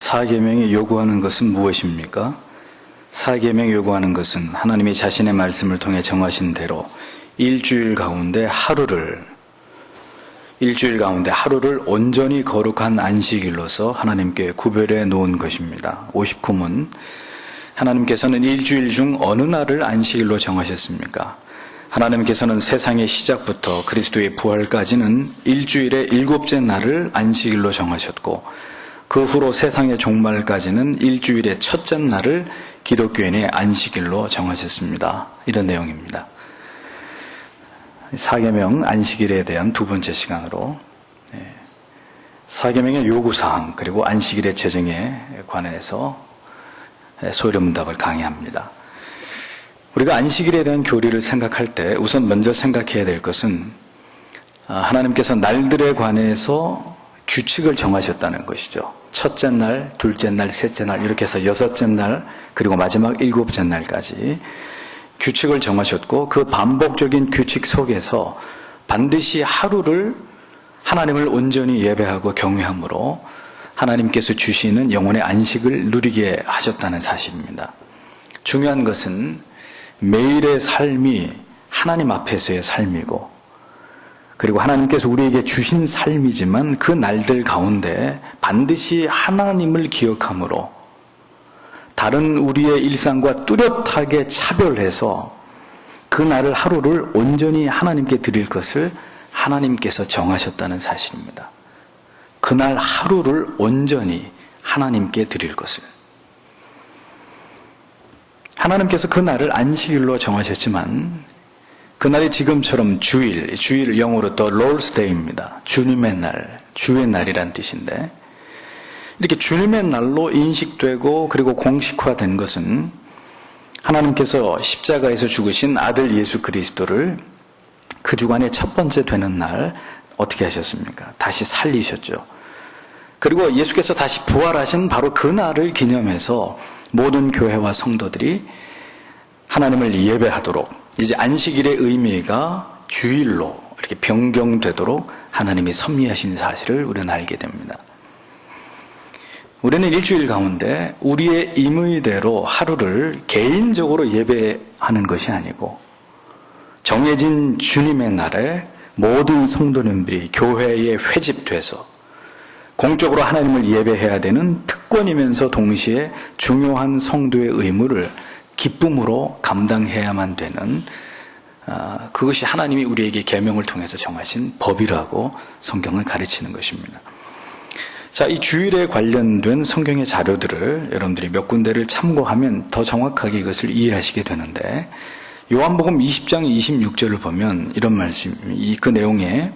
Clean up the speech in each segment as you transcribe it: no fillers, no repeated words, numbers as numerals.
사계명이 요구하는 것은 무엇입니까? 사계명이 요구하는 것은 하나님이 자신의 말씀을 통해 정하신 대로 일주일 가운데 하루를 온전히 거룩한 안식일로서 하나님께 구별해 놓은 것입니다. 59문, 하나님께서는 일주일 중 어느 날을 안식일로 정하셨습니까? 하나님께서는 세상의 시작부터 그리스도의 부활까지는 일주일의 7째 날을 안식일로 정하셨고, 그 후로 세상의 종말까지는 일주일의 첫째 날을 기독교인의 안식일로 정하셨습니다. 이런 내용입니다. 사계명 안식일에 대한 두 번째 시간으로 사계명의 요구사항 그리고 안식일의 제정에 관해서 소리문답을 강의합니다. 우리가 안식일에 대한 교리를 생각할 때 우선 먼저 생각해야 될 것은 하나님께서 날들에 관해서 규칙을 정하셨다는 것이죠. 첫째 날, 둘째 날, 셋째 날 이렇게 해서 6째 날 그리고 마지막 7째 날까지 규칙을 정하셨고, 그 반복적인 규칙 속에서 반드시 하루를 하나님을 온전히 예배하고 경외함으로 하나님께서 주시는 영혼의 안식을 누리게 하셨다는 사실입니다. 중요한 것은 매일의 삶이 하나님 앞에서의 삶이고, 그리고 하나님께서 우리에게 주신 삶이지만 그 날들 가운데 반드시 하나님을 기억함으로 다른 우리의 일상과 뚜렷하게 차별해서 그 날을 하루를 온전히 하나님께 드릴 것을 하나님께서 정하셨다는 사실입니다. 그날 하루를 온전히 하나님께 드릴 것을. 하나님께서 그 날을 안식일로 정하셨지만 그날이 지금처럼 주일 영어로 또 Lord's Day입니다. 주님의 날, 주의 날이란 뜻인데, 이렇게 주님의 날로 인식되고 그리고 공식화된 것은 하나님께서 십자가에서 죽으신 아들 예수 그리스도를 그 주간의 첫 번째 되는 날 어떻게 하셨습니까? 다시 살리셨죠. 그리고 예수께서 다시 부활하신 바로 그 날을 기념해서 모든 교회와 성도들이 하나님을 예배하도록, 이제 안식일의 의미가 주일로 이렇게 변경되도록 하나님이 섭리하신 사실을 우리는 알게 됩니다. 우리는 일주일 가운데 우리의 임의대로 하루를 개인적으로 예배하는 것이 아니고 정해진 주님의 날에 모든 성도님들이 교회에 회집돼서 공적으로 하나님을 예배해야 되는 특권이면서 동시에 중요한 성도의 의무를 기쁨으로 감당해야만 되는, 그것이 하나님이 우리에게 계명을 통해서 정하신 법이라고 성경을 가르치는 것입니다. 자, 이 주일에 관련된 성경의 자료들을 여러분들이 몇 군데를 참고하면 더 정확하게 이것을 이해하시게 되는데, 요한복음 20장 26절을 보면 이런 말씀이, 그 내용에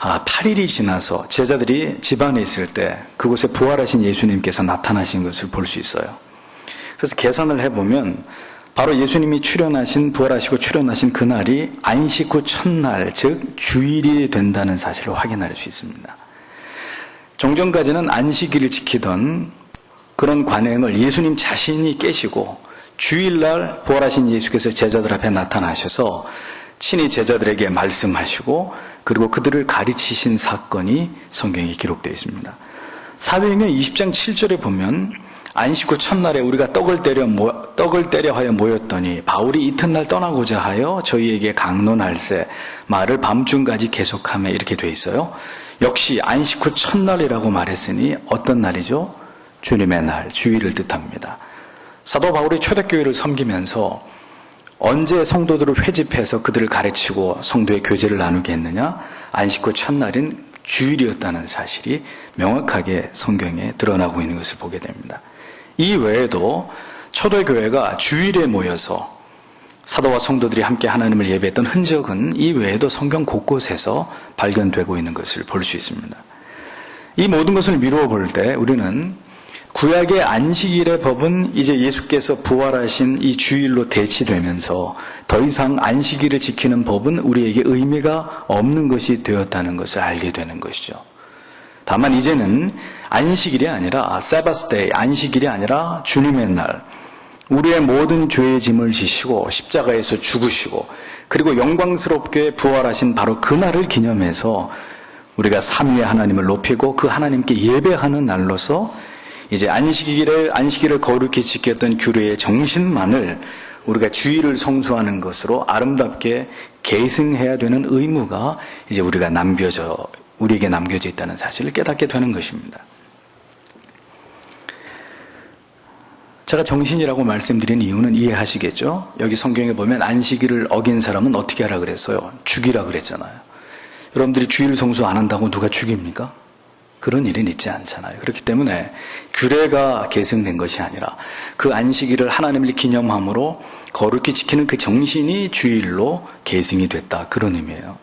8일이 지나서 제자들이 집안에 있을 때 그곳에 부활하신 예수님께서 나타나신 것을 볼 수 있어요. 그래서 계산을 해보면 바로 예수님이 부활하시고 출현하신 그날이 안식 후 첫날, 즉 주일이 된다는 사실을 확인할 수 있습니다. 종전까지는 안식일을 지키던 그런 관행을 예수님 자신이 깨시고 주일날 부활하신 예수께서 제자들 앞에 나타나셔서 친히 제자들에게 말씀하시고 그리고 그들을 가르치신 사건이 성경에 기록되어 있습니다. 사도행전 20장 7절에 보면 안식 후 첫날에 우리가 떡을 때려 하여 모였더니 바울이 이튿날 떠나고자 하여 저희에게 강론할세 말을 밤중까지 계속하며 이렇게 되어 있어요. 역시 안식 후 첫날이라고 말했으니 어떤 날이죠? 주님의 날, 주일을 뜻합니다. 사도 바울이 초대교회를 섬기면서 언제 성도들을 회집해서 그들을 가르치고 성도의 교제를 나누게 했느냐? 안식 후 첫날인 주일이었다는 사실이 명확하게 성경에 드러나고 있는 것을 보게 됩니다. 이 외에도 초대교회가 주일에 모여서 사도와 성도들이 함께 하나님을 예배했던 흔적은 이 외에도 성경 곳곳에서 발견되고 있는 것을 볼 수 있습니다. 이 모든 것을 미루어 볼 때 우리는 구약의 안식일의 법은 이제 예수께서 부활하신 이 주일로 대치되면서 더 이상 안식일을 지키는 법은 우리에게 의미가 없는 것이 되었다는 것을 알게 되는 것이죠. 다만 이제는 안식일이 아니라 Sabbath Day, 안식일이 아니라 주님의 날, 우리의 모든 죄의 짐을 지시고 십자가에서 죽으시고 그리고 영광스럽게 부활하신 바로 그날을 기념해서 우리가 삼위의 하나님을 높이고 그 하나님께 예배하는 날로서 이제 안식일을 거룩히 지켰던 규례의 정신만을 우리가 주일을 성수하는 것으로 아름답게 계승해야 되는 의무가 이제 우리에게 남겨져 있다는 사실을 깨닫게 되는 것입니다. 제가 정신이라고 말씀드린 이유는 이해하시겠죠? 여기 성경에 보면 안식일을 어긴 사람은 어떻게 하라 그랬어요? 죽이라 그랬잖아요. 여러분들이 주일 성수 안 한다고 누가 죽입니까? 그런 일은 있지 않잖아요. 그렇기 때문에 규례가 계승된 것이 아니라 그 안식일을 하나님을 기념함으로 거룩히 지키는 그 정신이 주일로 계승이 됐다. 그런 의미예요.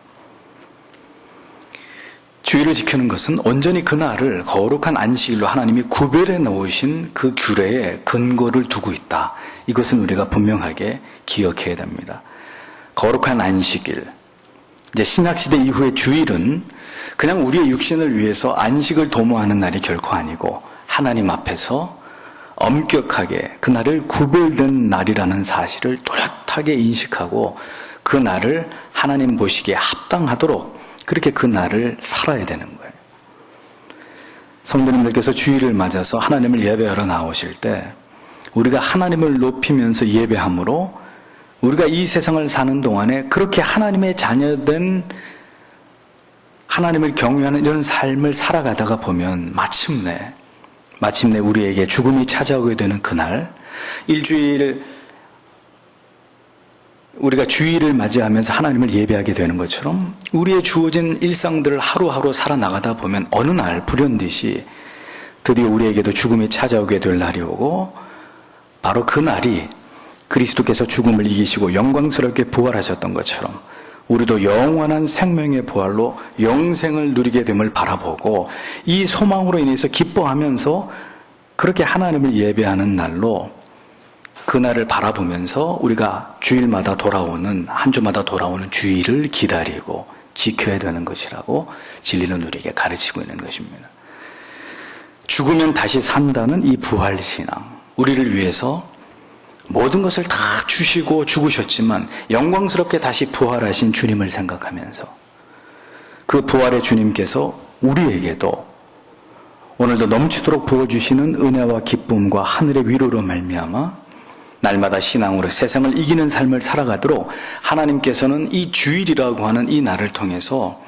주일을 지키는 것은 온전히 그날을 거룩한 안식일로 하나님이 구별해 놓으신 그 규례에 근거를 두고 있다. 이것은 우리가 분명하게 기억해야 됩니다. 거룩한 안식일. 이제 신약시대 이후의 주일은 그냥 우리의 육신을 위해서 안식을 도모하는 날이 결코 아니고 하나님 앞에서 엄격하게 그날을 구별된 날이라는 사실을 또렷하게 인식하고 그 날을 하나님 보시기에 합당하도록 그렇게 그 날을 살아야 되는 거예요. 성도님들께서 주일을 맞아서 하나님을 예배하러 나오실 때 우리가 하나님을 높이면서 예배함으로 우리가 이 세상을 사는 동안에 그렇게 하나님의 자녀된 하나님을 경외하는 이런 삶을 살아가다가 보면 마침내 우리에게 죽음이 찾아오게 되는 그날, 우리가 주일을 맞이하면서 하나님을 예배하게 되는 것처럼 우리의 주어진 일상들을 하루하루 살아나가다 보면 어느 날 불현듯이 드디어 우리에게도 죽음이 찾아오게 될 날이 오고 바로 그 날이 그리스도께서 죽음을 이기시고 영광스럽게 부활하셨던 것처럼 우리도 영원한 생명의 부활로 영생을 누리게 됨을 바라보고 이 소망으로 인해서 기뻐하면서 그렇게 하나님을 예배하는 날로 그날을 바라보면서 우리가 주일마다 돌아오는 한 주마다 돌아오는 주일을 기다리고 지켜야 되는 것이라고 진리는 우리에게 가르치고 있는 것입니다. 죽으면 다시 산다는 이 부활신앙, 우리를 위해서 모든 것을 다 주시고 죽으셨지만 영광스럽게 다시 부활하신 주님을 생각하면서 그 부활의 주님께서 우리에게도 오늘도 넘치도록 부어주시는 은혜와 기쁨과 하늘의 위로로 말미암아 날마다 신앙으로 세상을 이기는 삶을 살아가도록 하나님께서는 이 주일이라고 하는 이 날을 통해서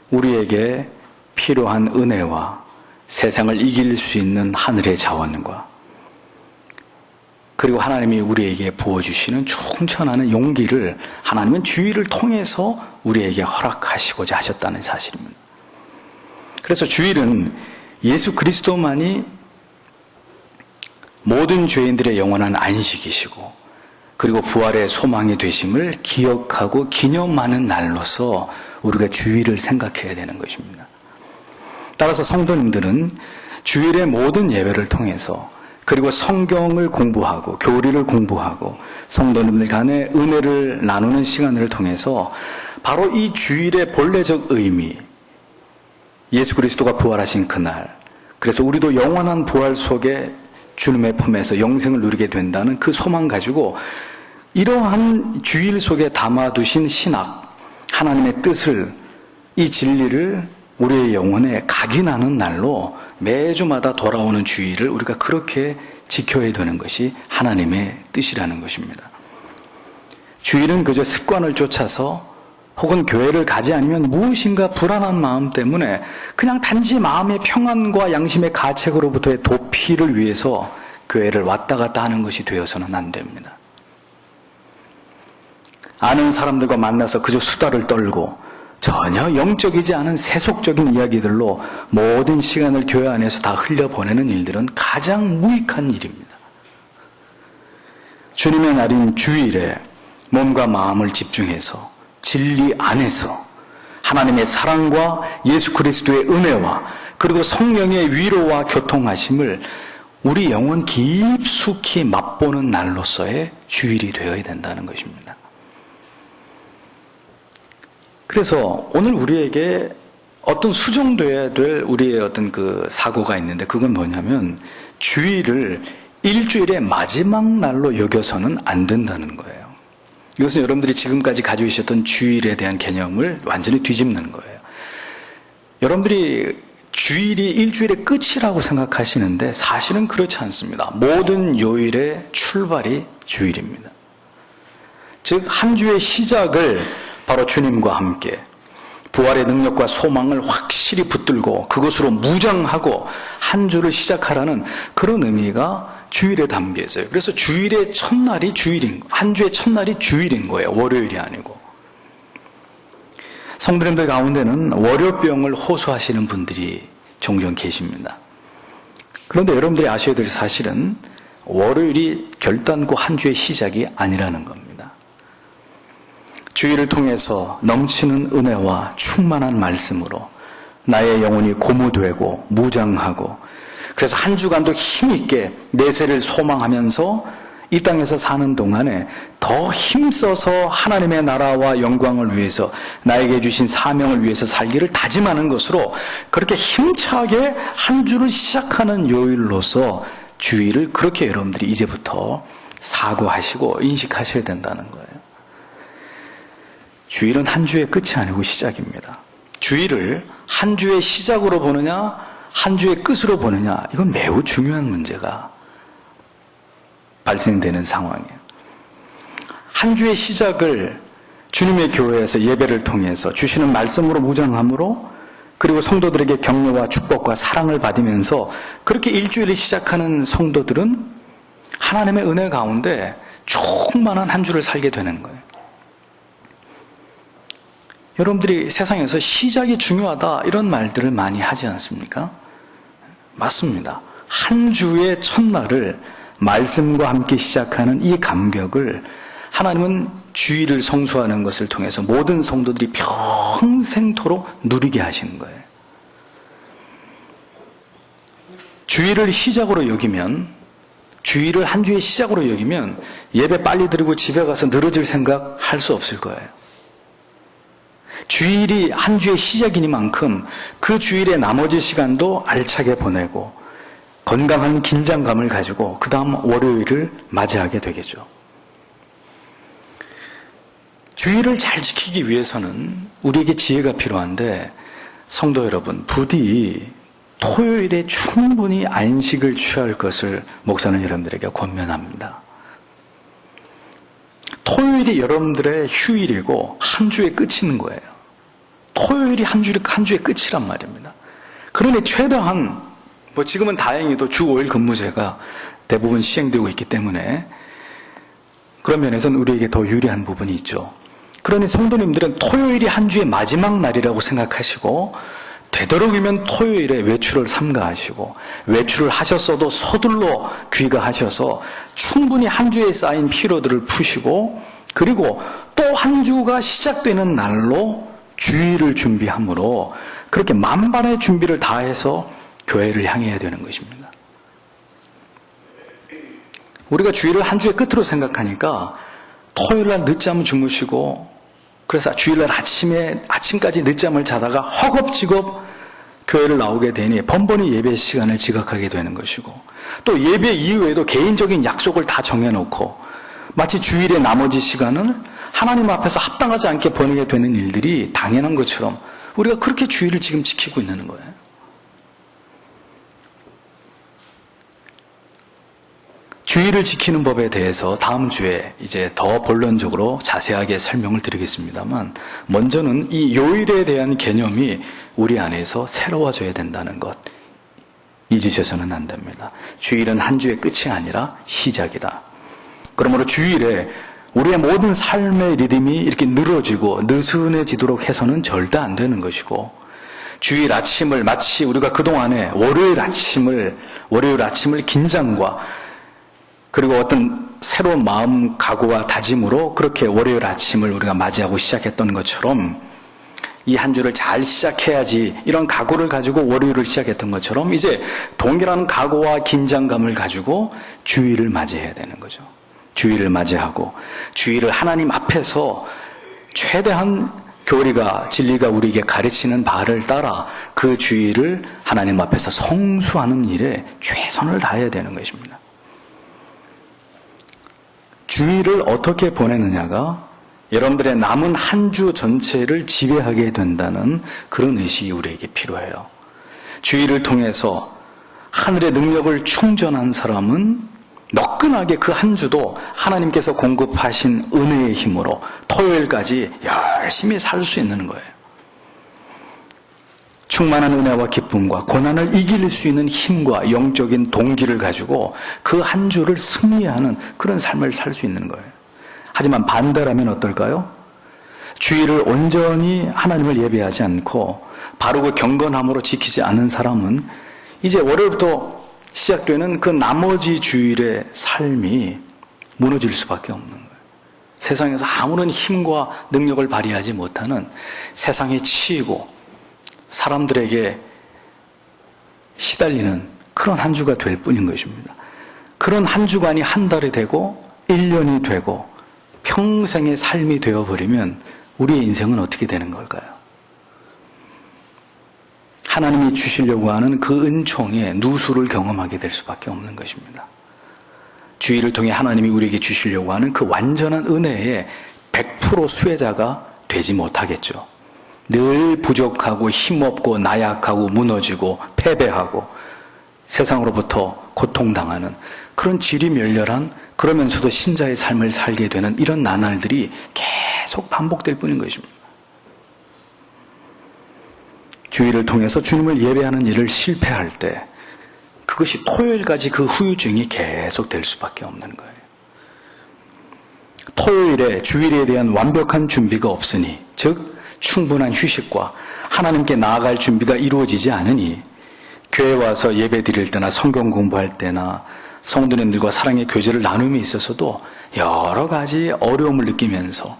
우리에게 필요한 은혜와 세상을 이길 수 있는 하늘의 자원과 그리고 하나님이 우리에게 부어주시는 충천하는 용기를 하나님은 주일을 통해서 우리에게 허락하시고자 하셨다는 사실입니다. 그래서 주일은 예수 그리스도만이 모든 죄인들의 영원한 안식이시고 그리고 부활의 소망이 되심을 기억하고 기념하는 날로서 우리가 주일을 생각해야 되는 것입니다. 따라서 성도님들은 주일의 모든 예배를 통해서 그리고 성경을 공부하고 교리를 공부하고 성도님들 간의 은혜를 나누는 시간을 통해서 바로 이 주일의 본래적 의미, 예수 그리스도가 부활하신 그날, 그래서 우리도 영원한 부활 속에 주님의 품에서 영생을 누리게 된다는 그 소망 가지고 이러한 주일 속에 담아두신 신학, 하나님의 뜻을, 이 진리를 우리의 영혼에 각인하는 날로 매주마다 돌아오는 주일을 우리가 그렇게 지켜야 되는 것이 하나님의 뜻이라는 것입니다. 주일은 그저 습관을 쫓아서 혹은 교회를 가지 않으면 무엇인가 불안한 마음 때문에 그냥 단지 마음의 평안과 양심의 가책으로부터의 도피를 위해서 교회를 왔다 갔다 하는 것이 되어서는 안 됩니다. 아는 사람들과 만나서 그저 수다를 떨고 전혀 영적이지 않은 세속적인 이야기들로 모든 시간을 교회 안에서 다 흘려보내는 일들은 가장 무익한 일입니다. 주님의 날인 주일에 몸과 마음을 집중해서 진리 안에서 하나님의 사랑과 예수 그리스도의 은혜와 그리고 성령의 위로와 교통하심을 우리 영혼 깊숙이 맛보는 날로서의 주일이 되어야 된다는 것입니다. 그래서 오늘 우리에게 어떤 수정돼야 될 우리의 어떤 그 사고가 있는데 그건 뭐냐면 주일을 일주일의 마지막 날로 여겨서는 안 된다는 거예요. 이것은 여러분들이 지금까지 가지고 있었던 주일에 대한 개념을 완전히 뒤집는 거예요. 여러분들이 주일이 일주일의 끝이라고 생각하시는데 사실은 그렇지 않습니다. 모든 요일의 출발이 주일입니다. 즉, 한 주의 시작을 바로 주님과 함께 부활의 능력과 소망을 확실히 붙들고 그것으로 무장하고 한 주를 시작하라는 그런 의미가 주일에 담겨 있어요. 그래서 주일의 첫날이 한 주의 첫날이 주일인 거예요. 월요일이 아니고. 성도님들 가운데는 월요병을 호소하시는 분들이 종종 계십니다. 그런데 여러분들이 아셔야 될 사실은 월요일이 결단코 한 주의 시작이 아니라는 겁니다. 주일을 통해서 넘치는 은혜와 충만한 말씀으로 나의 영혼이 고무되고 무장하고, 그래서 한 주간도 힘있게 내세를 소망하면서 이 땅에서 사는 동안에 더 힘써서 하나님의 나라와 영광을 위해서 나에게 주신 사명을 위해서 살기를 다짐하는 것으로 그렇게 힘차게 한 주를 시작하는 요일로서 주일을 그렇게 여러분들이 이제부터 사고하시고 인식하셔야 된다는 거예요. 주일은 한 주의 끝이 아니고 시작입니다. 주일을 한 주의 시작으로 보느냐 한 주의 끝으로 보느냐, 이건 매우 중요한 문제가 발생되는 상황이에요. 한 주의 시작을 주님의 교회에서 예배를 통해서 주시는 말씀으로 무장함으로, 그리고 성도들에게 격려와 축복과 사랑을 받으면서 그렇게 일주일을 시작하는 성도들은 하나님의 은혜 가운데 충만한 한 주를 살게 되는 거예요. 여러분들이 세상에서 시작이 중요하다 이런 말들을 많이 하지 않습니까? 맞습니다. 한 주의 첫날을 말씀과 함께 시작하는 이 감격을 하나님은 주일을 성수하는 것을 통해서 모든 성도들이 평생토록 누리게 하시는 거예요. 주일을 시작으로 여기면, 주일을 한 주의 시작으로 여기면 예배 빨리 드리고 집에 가서 늘어질 생각 할 수 없을 거예요. 주일이 한 주의 시작이니만큼 그 주일의 나머지 시간도 알차게 보내고 건강한 긴장감을 가지고 그 다음 월요일을 맞이하게 되겠죠. 주일을 잘 지키기 위해서는 우리에게 지혜가 필요한데, 성도 여러분, 부디 토요일에 충분히 안식을 취할 것을 목사는 여러분들에게 권면합니다. 토요일이 여러분들의 휴일이고 한 주의 끝인 거예요. 토요일이 한 주의 끝이란 말입니다. 그러니 최대한, 지금은 다행히도 주 5일 근무제가 대부분 시행되고 있기 때문에 그런 면에서는 우리에게 더 유리한 부분이 있죠. 그러니 성도님들은 토요일이 한 주의 마지막 날이라고 생각하시고 되도록이면 토요일에 외출을 삼가하시고, 외출을 하셨어도 서둘러 귀가하셔서 충분히 한 주에 쌓인 피로들을 푸시고, 그리고 또 한 주가 시작되는 날로 주일을 준비함으로 그렇게 만반의 준비를 다해서 교회를 향해야 되는 것입니다. 우리가 주일을 한 주의 끝으로 생각하니까 토요일날 늦잠 주무시고, 그래서 주일날 아침까지 늦잠을 자다가 허겁지겁 교회를 나오게 되니 번번이 예배 시간을 지각하게 되는 것이고, 또 예배 이후에도 개인적인 약속을 다 정해놓고 마치 주일의 나머지 시간을 하나님 앞에서 합당하지 않게 보내게 되는 일들이 당연한 것처럼 우리가 그렇게 주일을 지금 지키고 있는 거예요. 주일을 지키는 법에 대해서 다음 주에 이제 더 본론적으로 자세하게 설명을 드리겠습니다만, 먼저는 이 요일에 대한 개념이 우리 안에서 새로워져야 된다는 것 잊으셔서는 안 됩니다. 주일은 한 주의 끝이 아니라 시작이다. 그러므로 주일에 우리의 모든 삶의 리듬이 이렇게 늘어지고 느슨해지도록 해서는 절대 안 되는 것이고, 주일 아침을 마치 우리가 그동안에 월요일 아침을 긴장과 그리고 어떤 새로운 마음 각오와 다짐으로 그렇게 월요일 아침을 우리가 맞이하고 시작했던 것처럼, 이 한 주를 잘 시작해야지 이런 각오를 가지고 월요일을 시작했던 것처럼 이제 동일한 각오와 긴장감을 가지고 주일을 맞이해야 되는 거죠. 주일을 맞이하고 주일을 하나님 앞에서 최대한 교리가 진리가 우리에게 가르치는 바를 따라 그 주일을 하나님 앞에서 성수하는 일에 최선을 다해야 되는 것입니다. 주일을 어떻게 보내느냐가 여러분들의 남은 한 주 전체를 지배하게 된다는 그런 의식이 우리에게 필요해요. 주일을 통해서 하늘의 능력을 충전한 사람은 너끈하게 그 한 주도 하나님께서 공급하신 은혜의 힘으로 토요일까지 열심히 살 수 있는 거예요. 충만한 은혜와 기쁨과 고난을 이길 수 있는 힘과 영적인 동기를 가지고 그 한 주를 승리하는 그런 삶을 살 수 있는 거예요. 하지만 반대라면 어떨까요? 주일을 온전히 하나님을 예배하지 않고 바르고 경건함으로 지키지 않은 사람은 이제 월요일부터 시작되는 그 나머지 주일의 삶이 무너질 수밖에 없는 거예요. 세상에서 아무런 힘과 능력을 발휘하지 못하는 세상에 치이고 사람들에게 시달리는 그런 한 주가 될 뿐인 것입니다. 그런 한 주간이 한 달이 되고 1년이 되고 평생의 삶이 되어버리면 우리의 인생은 어떻게 되는 걸까요? 하나님이 주시려고 하는 그 은총의 누수를 경험하게 될 수밖에 없는 것입니다. 주일을 통해 하나님이 우리에게 주시려고 하는 그 완전한 은혜의 100% 수혜자가 되지 못하겠죠. 늘 부족하고 힘없고 나약하고 무너지고 패배하고 세상으로부터 고통당하는 그런 지리멸렬한 그러면서도 신자의 삶을 살게 되는 이런 나날들이 계속 반복될 뿐인 것입니다. 주일을 통해서 주님을 예배하는 일을 실패할 때 그것이 토요일까지 그 후유증이 계속 될 수밖에 없는 거예요. 토요일에 주일에 대한 완벽한 준비가 없으니 즉 충분한 휴식과 하나님께 나아갈 준비가 이루어지지 않으니 교회 와서 예배 드릴 때나 성경 공부할 때나 성도님들과 사랑의 교제를 나눔에 있어서도 여러 가지 어려움을 느끼면서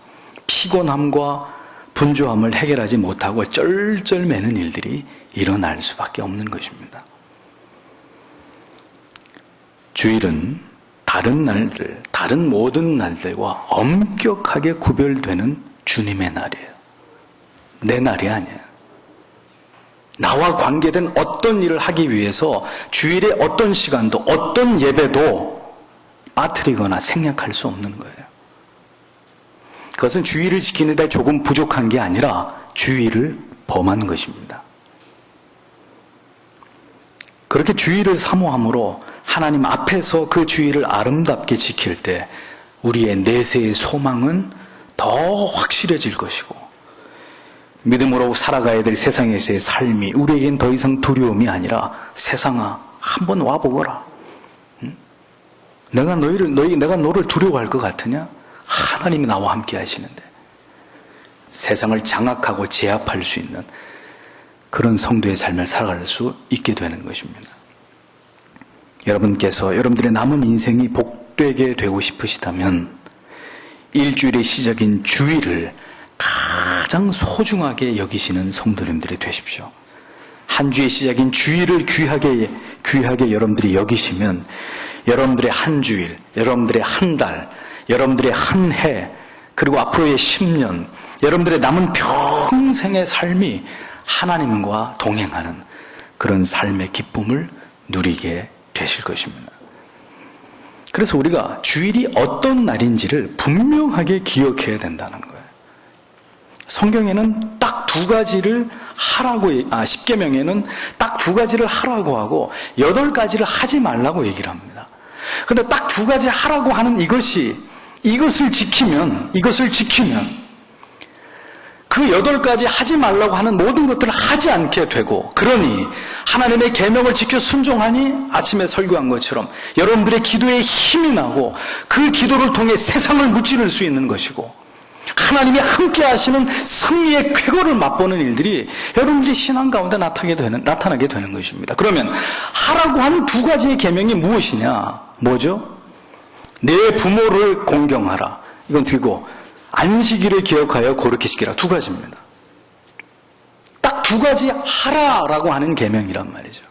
피곤함과 분주함을 해결하지 못하고 쩔쩔매는 일들이 일어날 수밖에 없는 것입니다. 주일은 다른 날들, 다른 모든 날들과 엄격하게 구별되는 주님의 날이에요. 내 날이 아니에요. 나와 관계된 어떤 일을 하기 위해서 주일에 어떤 시간도 어떤 예배도 빠뜨리거나 생략할 수 없는 거예요. 그것은 주일을 지키는 데 조금 부족한 게 아니라 주일을 범한 것입니다. 그렇게 주일을 사모함으로 하나님 앞에서 그 주일을 아름답게 지킬 때 우리의 내세의 소망은 더 확실해질 것이고 믿음으로 살아가야 될 세상에서의 삶이 우리에겐 더 이상 두려움이 아니라 세상아 한번 와보거라. 내가 너를 두려워할 것 같으냐? 하나님이 나와 함께 하시는데 세상을 장악하고 제압할 수 있는 그런 성도의 삶을 살아갈 수 있게 되는 것입니다. 여러분께서 여러분들의 남은 인생이 복되게 되고 싶으시다면 일주일의 시작인 주일을 가장 소중하게 여기시는 성도님들이 되십시오. 한 주의 시작인 주일을 귀하게 여러분들이 여기시면 여러분들의 한 주일, 여러분들의 한 달, 여러분들의 한 해, 그리고 앞으로의 10년, 여러분들의 남은 평생의 삶이 하나님과 동행하는 그런 삶의 기쁨을 누리게 되실 것입니다. 그래서 우리가 주일이 어떤 날인지를 분명하게 기억해야 된다는 거예요. 성경에는 딱 두 가지를 하라고, 10계명에는 딱 두 가지를 하라고 하고 8가지를 하지 말라고 얘기를 합니다. 그런데 딱 두 가지 하라고 하는 이것을 지키면 그 8가지 하지 말라고 하는 모든 것들을 하지 않게 되고, 그러니 하나님의 계명을 지켜 순종하니 아침에 설교한 것처럼 여러분들의 기도에 힘이 나고 그 기도를 통해 세상을 무찌를 수 있는 것이고 하나님이 함께 하시는 승리의 쾌거를 맛보는 일들이 여러분들이 신앙 가운데 나타나게 되는 것입니다. 그러면 하라고 하는 두 가지의 계명이 무엇이냐? 뭐죠? 내 부모를 공경하라. 이건 뒤고 안식일을 기억하여 거룩히 지키라. 두 가지입니다. 딱 두 가지 하라라고 하는 계명이란 말이죠.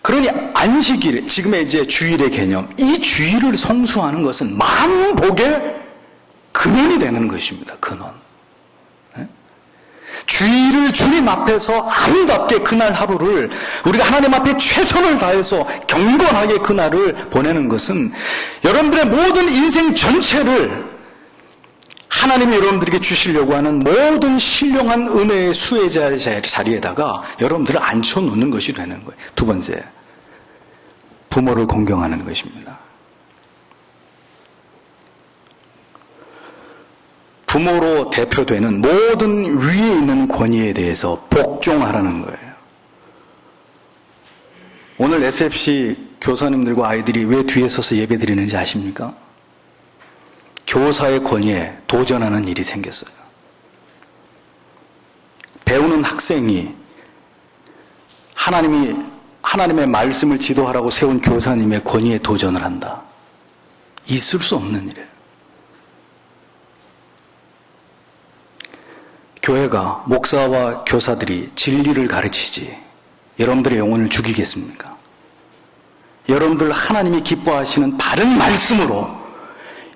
그러니 안식일, 지금의 이제 주일의 개념, 이 주일을 성수하는 것은 만복의 근원이 되는 것입니다. 근원. 주일을 주님 앞에서 아름답게 그날 하루를 우리가 하나님 앞에 최선을 다해서 경건하게 그날을 보내는 것은 여러분들의 모든 인생 전체를 하나님이 여러분들에게 주시려고 하는 모든 신령한 은혜의 수혜자의 자리에다가 여러분들을 앉혀놓는 것이 되는 거예요. 두 번째, 부모를 공경하는 것입니다. 부모로 대표되는 모든 위에 있는 권위에 대해서 복종하라는 거예요. 오늘 SFC 교사님들과 아이들이 왜 뒤에 서서 예배 드리는지 아십니까? 교사의 권위에 도전하는 일이 생겼어요. 배우는 학생이 하나님의 말씀을 지도하라고 세운 교사님의 권위에 도전을 한다. 있을 수 없는 일이에요. 교회가, 목사와 교사들이 진리를 가르치지 여러분들의 영혼을 죽이겠습니까? 여러분들 하나님이 기뻐하시는 바른 말씀으로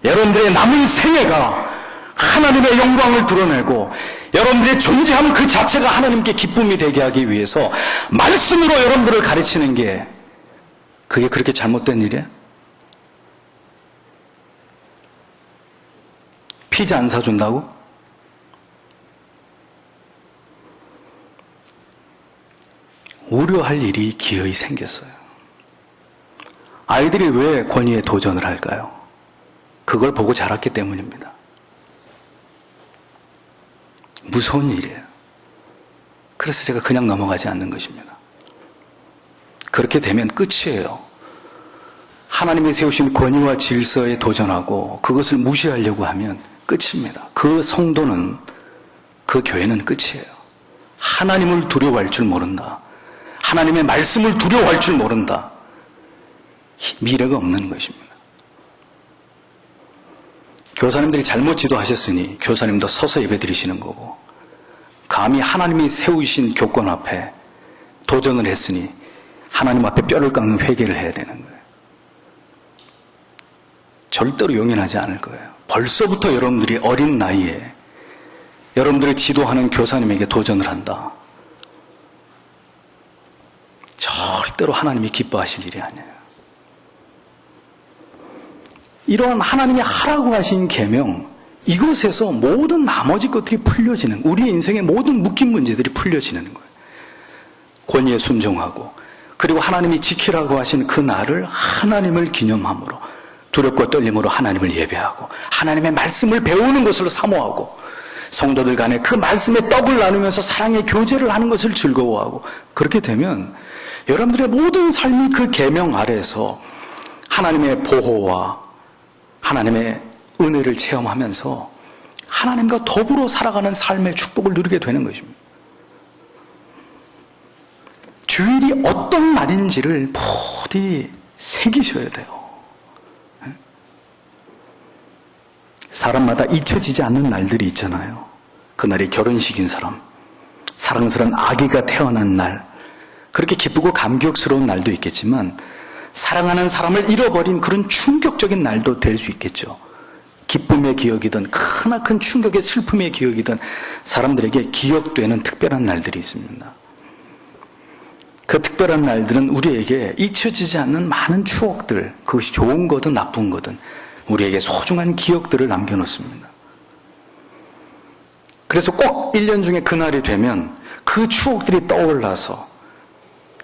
여러분들의 남은 생애가 하나님의 영광을 드러내고 여러분들의 존재함 그 자체가 하나님께 기쁨이 되게 하기 위해서 말씀으로 여러분들을 가르치는 게 그게 그렇게 잘못된 일이에요? 피자 안 사준다고? 우려할 일이 기어이 생겼어요. 아이들이 왜 권위에 도전을 할까요? 그걸 보고 자랐기 때문입니다. 무서운 일이에요. 그래서 제가 그냥 넘어가지 않는 것입니다. 그렇게 되면 끝이에요. 하나님이 세우신 권위와 질서에 도전하고 그것을 무시하려고 하면 끝입니다. 그 성도는, 그 교회는 끝이에요. 하나님을 두려워할 줄 모른다. 하나님의 말씀을 두려워할 줄 모른다. 미래가 없는 것입니다. 교사님들이 잘못 지도하셨으니 교사님도 서서 예배 드리시는 거고, 감히 하나님이 세우신 교권 앞에 도전을 했으니 하나님 앞에 뼈를 깎는 회개를 해야 되는 거예요. 절대로 용인하지 않을 거예요. 벌써부터 여러분들이 어린 나이에 여러분들을 지도하는 교사님에게 도전을 한다. 절대로 하나님이 기뻐하실 일이 아니에요. 이러한 하나님이 하라고 하신 계명, 이것에서 모든 나머지 것들이 풀려지는, 우리의 인생의 모든 묶인 문제들이 풀려지는 거예요. 권위에 순종하고, 그리고 하나님이 지키라고 하신 그 날을 하나님을 기념함으로, 두렵고 떨림으로 하나님을 예배하고, 하나님의 말씀을 배우는 것을 사모하고, 성도들 간에 그 말씀의 떡을 나누면서 사랑의 교제를 하는 것을 즐거워하고, 그렇게 되면 여러분들의 모든 삶이 그 계명 아래에서 하나님의 보호와 하나님의 은혜를 체험하면서 하나님과 더불어 살아가는 삶의 축복을 누리게 되는 것입니다. 주일이 어떤 날인지를 부디 새기셔야 돼요. 사람마다 잊혀지지 않는 날들이 있잖아요. 그날이 결혼식인 사람, 사랑스러운 아기가 태어난 날, 그렇게 기쁘고 감격스러운 날도 있겠지만 사랑하는 사람을 잃어버린 그런 충격적인 날도 될 수 있겠죠. 기쁨의 기억이든 크나큰 충격의 슬픔의 기억이든 사람들에게 기억되는 특별한 날들이 있습니다. 그 특별한 날들은 우리에게 잊혀지지 않는 많은 추억들, 그것이 좋은 거든 나쁜 거든 우리에게 소중한 기억들을 남겨놓습니다. 그래서 꼭 1년 중에 그날이 되면 그 추억들이 떠올라서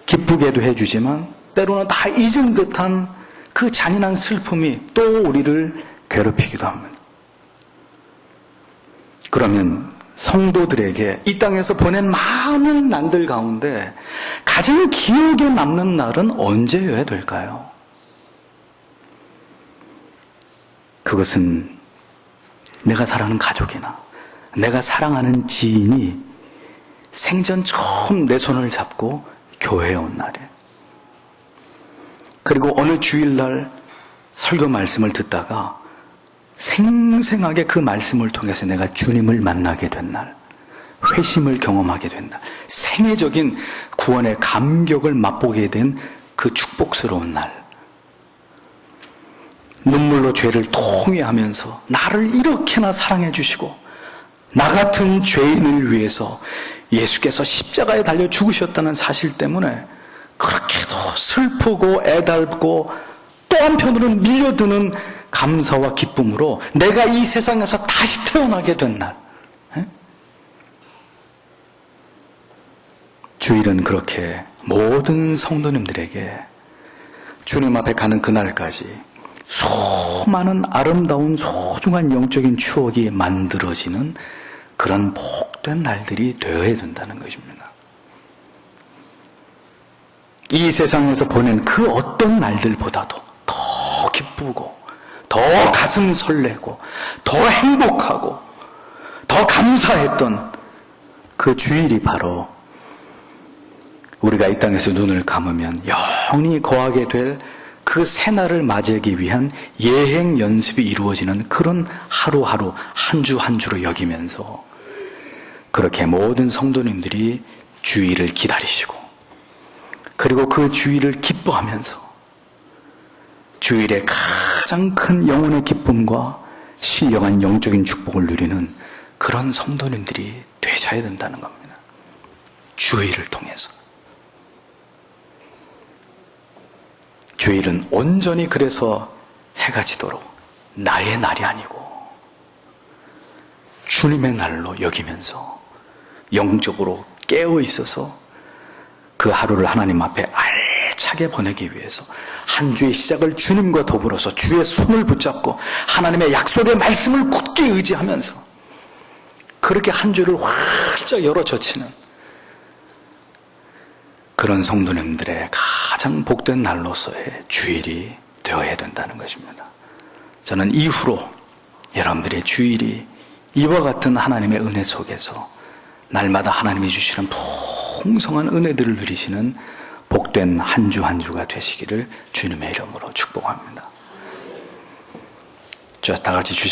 기쁘게도 해주지만 때로는 다 잊은 듯한 그 잔인한 슬픔이 또 우리를 괴롭히기도 합니다. 그러면 성도들에게 이 땅에서 보낸 많은 날들 가운데 가장 기억에 남는 날은 언제여야 될까요? 그것은 내가 사랑하는 가족이나 내가 사랑하는 지인이 생전 처음 내 손을 잡고 교회에 온 날이에요. 그리고 어느 주일날 설교 말씀을 듣다가 생생하게 그 말씀을 통해서 내가 주님을 만나게 된 날, 회심을 경험하게 된 날, 생애적인 구원의 감격을 맛보게 된 그 축복스러운 날, 눈물로 죄를 통회하면서 나를 이렇게나 사랑해 주시고 나 같은 죄인을 위해서 예수께서 십자가에 달려 죽으셨다는 사실 때문에 그렇게도 슬프고 애달고 또 한편으로는 밀려드는 감사와 기쁨으로 내가 이 세상에서 다시 태어나게 된 날, 주일은 그렇게 모든 성도님들에게 주님 앞에 가는 그날까지 수많은 아름다운 소중한 영적인 추억이 만들어지는 그런 복된 날들이 되어야 된다는 것입니다. 이 세상에서 보낸 그 어떤 날들보다도 더 기쁘고 더 가슴 설레고 더 행복하고 더 감사했던 그 주일이 바로 우리가 이 땅에서 눈을 감으면 영원히 거하게 될 그 새날을 맞이하기 위한 예행 연습이 이루어지는 그런 하루하루 한 주 한 주로 여기면서 그렇게 모든 성도님들이 주일을 기다리시고 그리고 그 주일을 기뻐하면서 주일의 가장 큰 영혼의 기쁨과 신령한 영적인 축복을 누리는 그런 성도님들이 되셔야 된다는 겁니다. 주일을 통해서. 주일은 온전히 그래서 해가 지도록 나의 날이 아니고 주님의 날로 여기면서 영적으로 깨어 있어서 그 하루를 하나님 앞에 알차게 보내기 위해서 한 주의 시작을 주님과 더불어서 주의 손을 붙잡고 하나님의 약속의 말씀을 굳게 의지하면서 그렇게 한 주를 활짝 열어 젖히는 그런 성도님들의 가장 복된 날로서의 주일이 되어야 된다는 것입니다. 저는 이후로 여러분들의 주일이 이와 같은 하나님의 은혜 속에서 날마다 하나님이 주시는 풍성한 은혜들을 누리시는 복된 한 주 한 주가 되시기를 주님의 이름으로 축복합니다. 자, 다 같이 주시